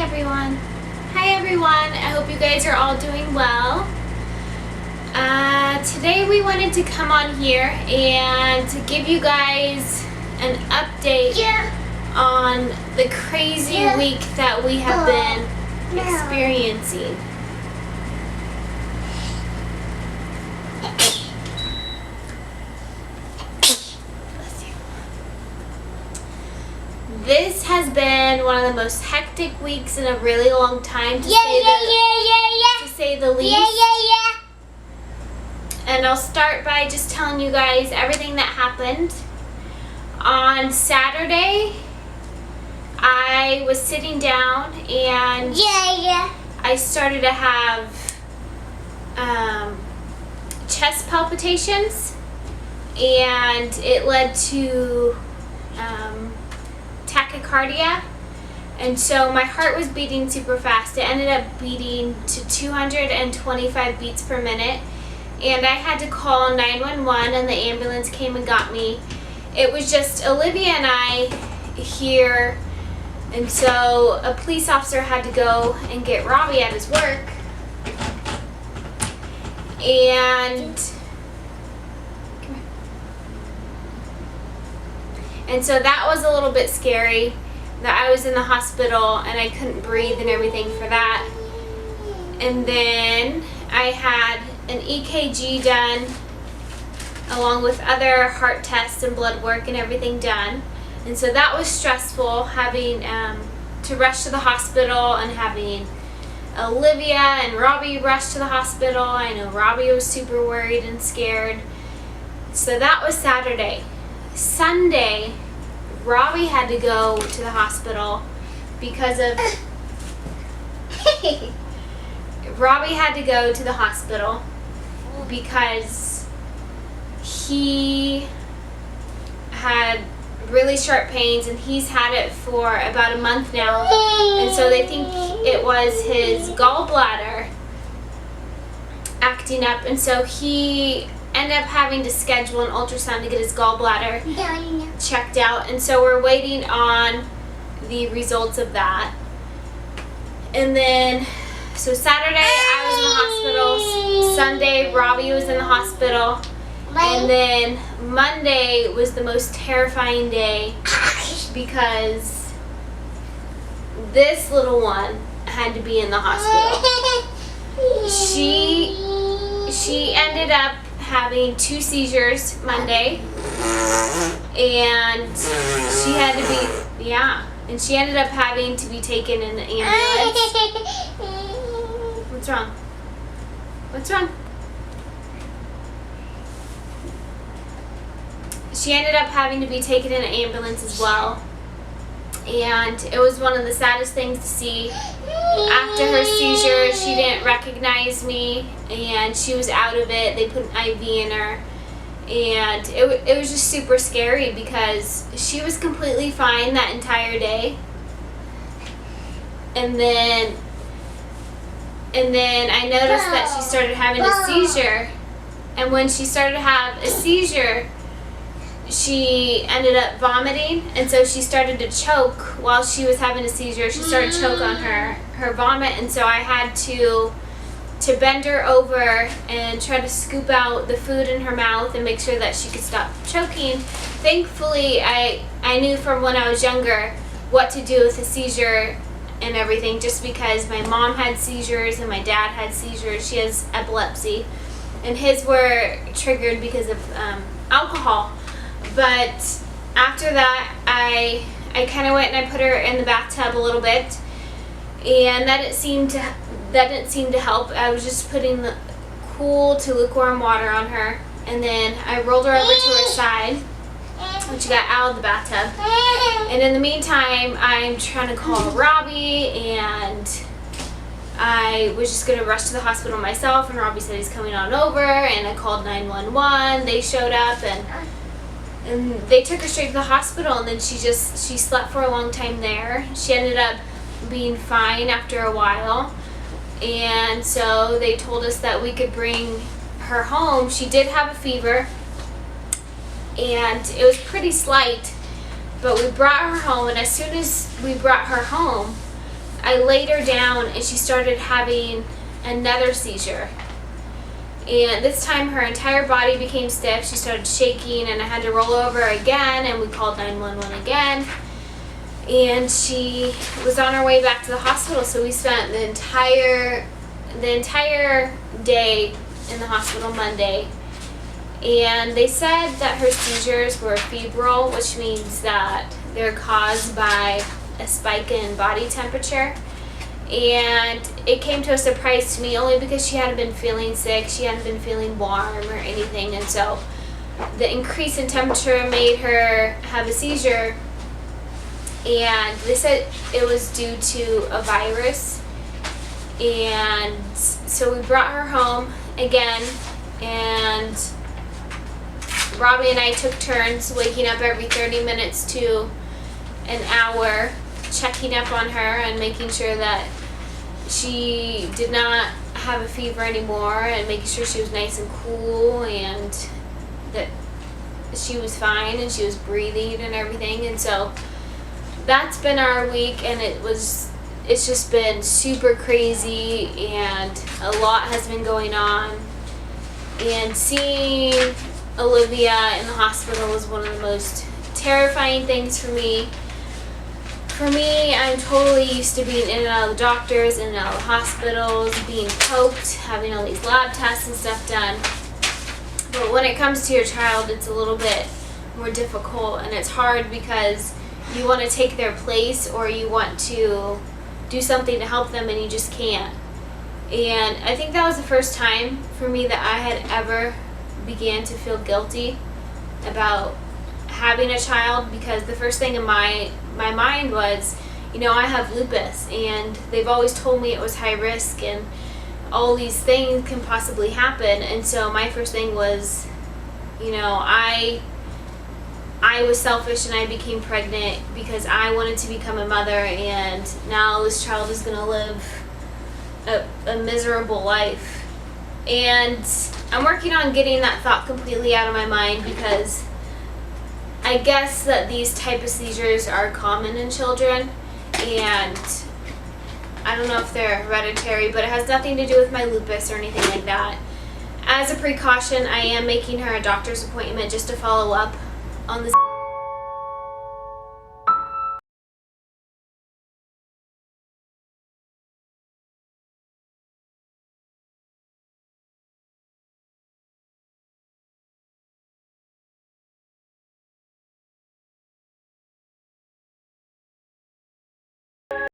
everyone. Hi everyone. I hope you guys are all doing well. Today we wanted to come on here and to give you guys an update on the crazy week that we have been experiencing. This has been one of the most hectic weeks in a really long time, to say the least. And I'll start by just telling you guys everything that happened. On Saturday, I was sitting down and I started to have chest palpitations, and it led to tachycardia, and so my heart was beating super fast. It ended up beating to 225 beats per minute, and I had to call 911, and the ambulance came and got me. It was just Olivia and I here, and so a police officer had to go and get Robbie at his work, and so that was a little bit scary, that I was in the hospital and I couldn't breathe and everything for that. And then I had an EKG done along with other heart tests and blood work and everything done. And so that was stressful, having to rush to the hospital and having Olivia and Robbie rush to the hospital. I know Robbie was super worried and scared. So that was Saturday. Sunday, Robbie had to go to the hospital because of Robbie had to go to the hospital because he had really sharp pains, and he's had it for about a month now, and so they think it was his gallbladder acting up, and so he ended up having to schedule an ultrasound to get his gallbladder checked out, and so we're waiting on the results of that. And then, so Saturday I was in the hospital, Sunday Robbie was in the hospital, and then Monday was the most terrifying day because this little one had to be in the hospital. She ended up having 2 seizures Monday, and she had to be, and she ended up having to be taken in the ambulance. What's wrong? What's wrong? She ended up having to be taken in an ambulance as well, and it was one of the saddest things to see. After her seizure, she didn't recognize me, and she was out of it. They put an IV in her, and it was just super scary because she was completely fine that entire day. And then I noticed that she started having a seizure, and when she started to have a seizure, she ended up vomiting, and so she started to choke while she was having a seizure. She started to choke on her vomit, and so I had to bend her over and try to scoop out the food in her mouth and make sure that she could stop choking. Thankfully, I knew from when I was younger what to do with a seizure and everything, just because my mom had seizures and my dad had seizures. She has epilepsy, and his were triggered because of alcohol. But after that, I kind of went and I put her in the bathtub a little bit, and that didn't seem to help. I was just putting the cool to lukewarm water on her, and then I rolled her over to her side when she got out of the bathtub. And in the meantime, I'm trying to call Robbie, and I was just going to rush to the hospital myself, and Robbie said he's coming on over, and I called 911. They showed up, and they took her straight to the hospital, and then she slept for a long time there. She ended up being fine after a while, and so they told us that we could bring her home. She did have a fever, and it was pretty slight, but we brought her home, and as soon as we brought her home, I laid her down and she started having another seizure. And this time her entire body became stiff. She started shaking and I had to roll over again, and we called 911 again. And she was on her way back to the hospital, so we spent the entire day in the hospital Monday. And they said that her seizures were febrile, which means that they're caused by a spike in body temperature. And it came to a surprise to me only because she hadn't been feeling sick, she hadn't been feeling warm or anything, and so the increase in temperature made her have a seizure. And they said it was due to a virus. And so we brought her home again, and Robbie and I took turns waking up every 30 minutes to an hour, checking up on her and making sure that she did not have a fever anymore, and making sure she was nice and cool and that she was fine and she was breathing and everything. And so that's been our week, and it's just been super crazy, and a lot has been going on. And seeing Olivia in the hospital was one of the most terrifying things for me. For me, I'm totally used to being in and out of the doctors, in and out of the hospitals, being poked, having all these lab tests and stuff done. But when it comes to your child, it's a little bit more difficult, and it's hard because you want to take their place or you want to do something to help them and you just can't. And I think that was the first time for me that I had ever began to feel guilty about having a child, because the first thing in my mind was, I have lupus, and they've always told me it was high risk and all these things can possibly happen. And so my first thing was, I was selfish and I became pregnant because I wanted to become a mother, and now this child is going to live a miserable life. And I'm working on getting that thought completely out of my mind, because I guess that these type of seizures are common in children, and I don't know if they're hereditary, but it has nothing to do with my lupus or anything like that. As a precaution, I am making her a doctor's appointment just to follow up on this